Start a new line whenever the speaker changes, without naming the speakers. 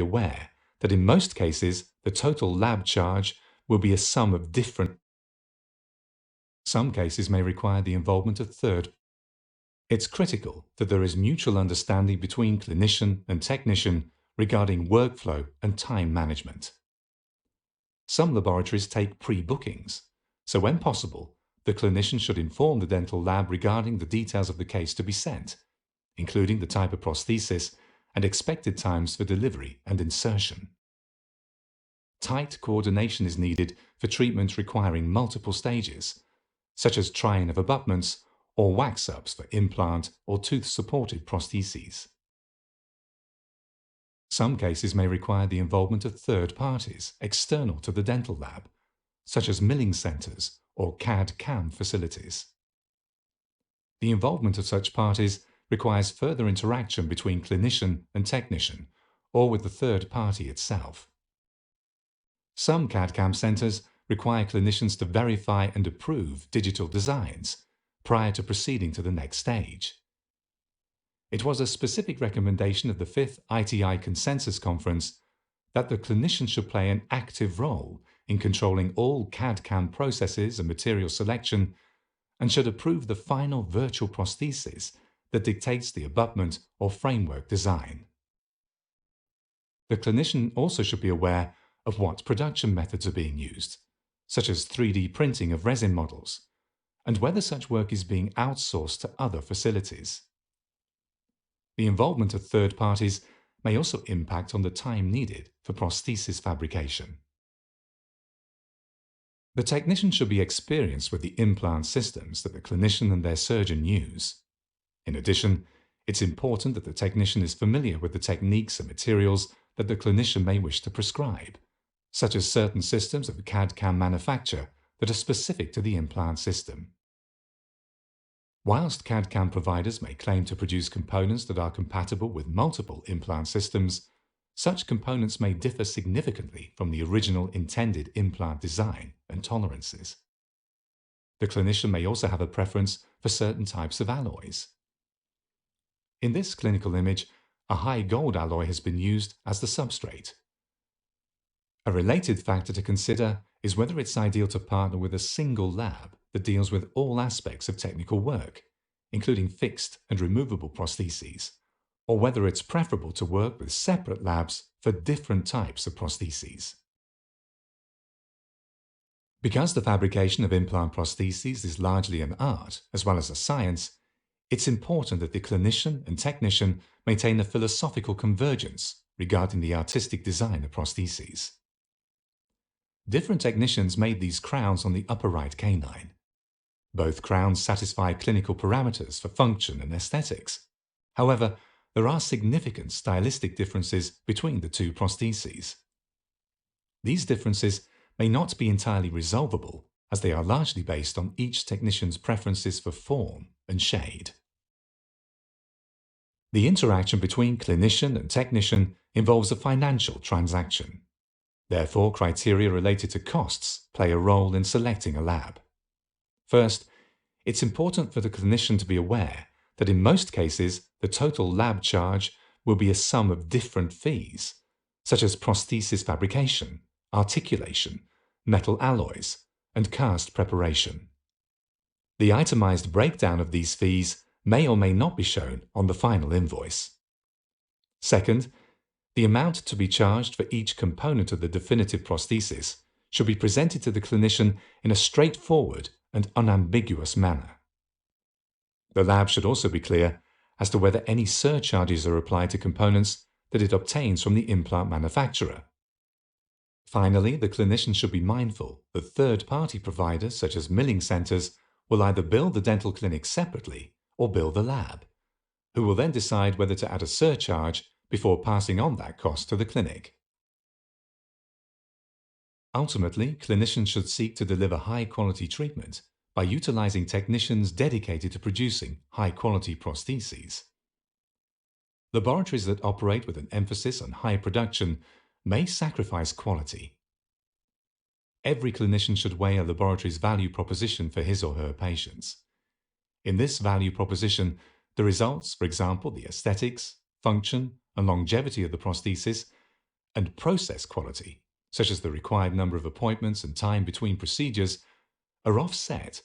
aware that in most cases, the total lab charge will be a sum of different. Some cases may require the involvement of third. It's critical that there is mutual understanding between clinician and technician regarding workflow and time management. Some laboratories take pre-bookings, so when possible, the clinician should inform the dental lab regarding the details of the case to be sent, including the type of prosthesis and expected times for delivery and insertion. Tight coordination is needed for treatments requiring multiple stages, such as trying of abutments or wax-ups for implant or tooth-supported prostheses. Some cases may require the involvement of third parties external to the dental lab, such as milling centers or CAD/CAM facilities. The involvement of such parties requires further interaction between clinician and technician, or with the third party itself. Some CAD/CAM centers require clinicians to verify and approve digital designs prior to proceeding to the next stage. It was a specific recommendation of the 5th ITI Consensus Conference that the clinician should play an active role in controlling all CAD/CAM processes and material selection, and should approve the final virtual prosthesis that dictates the abutment or framework design. The clinician also should be aware of what production methods are being used, such as 3D printing of resin models, and whether such work is being outsourced to other facilities. The involvement of third parties may also impact on the time needed for prosthesis fabrication. The technician should be experienced with the implant systems that the clinician and their surgeon use. In addition, it's important that the technician is familiar with the techniques and materials that the clinician may wish to prescribe, such as certain systems of CAD/CAM manufacture that are specific to the implant system. Whilst CAD/CAM providers may claim to produce components that are compatible with multiple implant systems, such components may differ significantly from the original intended implant design and tolerances. The clinician may also have a preference for certain types of alloys. In this clinical image, a high gold alloy has been used as the substrate. A related factor to consider is whether it's ideal to partner with a single lab that deals with all aspects of technical work, including fixed and removable prostheses, or whether it's preferable to work with separate labs for different types of prostheses. Because the fabrication of implant prostheses is largely an art as well as a science, it's important that the clinician and technician maintain a philosophical convergence regarding the artistic design of prostheses. Different technicians made these crowns on the upper right canine. Both crowns satisfy clinical parameters for function and aesthetics. However, there are significant stylistic differences between the two prostheses. These differences may not be entirely resolvable, as they are largely based on each technician's preferences for form and shade. The interaction between clinician and technician involves a financial transaction. Therefore, criteria related to costs play a role in selecting a lab. First, it's important for the clinician to be aware that in most cases, the total lab charge will be a sum of different fees, such as prosthesis fabrication, articulation, metal alloys, and cast preparation. The itemized breakdown of these fees may or may not be shown on the final invoice. Second, the amount to be charged for each component of the definitive prosthesis should be presented to the clinician in a straightforward and unambiguous manner. The lab should also be clear as to whether any surcharges are applied to components that it obtains from the implant manufacturer. Finally, the clinician should be mindful that third-party providers such as milling centers will either bill the dental clinic separately or bill the lab, who will then decide whether to add a surcharge before passing on that cost to the clinic. Ultimately, clinicians should seek to deliver high-quality treatment by utilizing technicians dedicated to producing high-quality prostheses. Laboratories that operate with an emphasis on high production may sacrifice quality. Every clinician should weigh a laboratory's value proposition for his or her patients. In this value proposition, the results, for example, the aesthetics, function, and longevity of the prosthesis, and process quality, such as the required number of appointments and time between procedures, are offset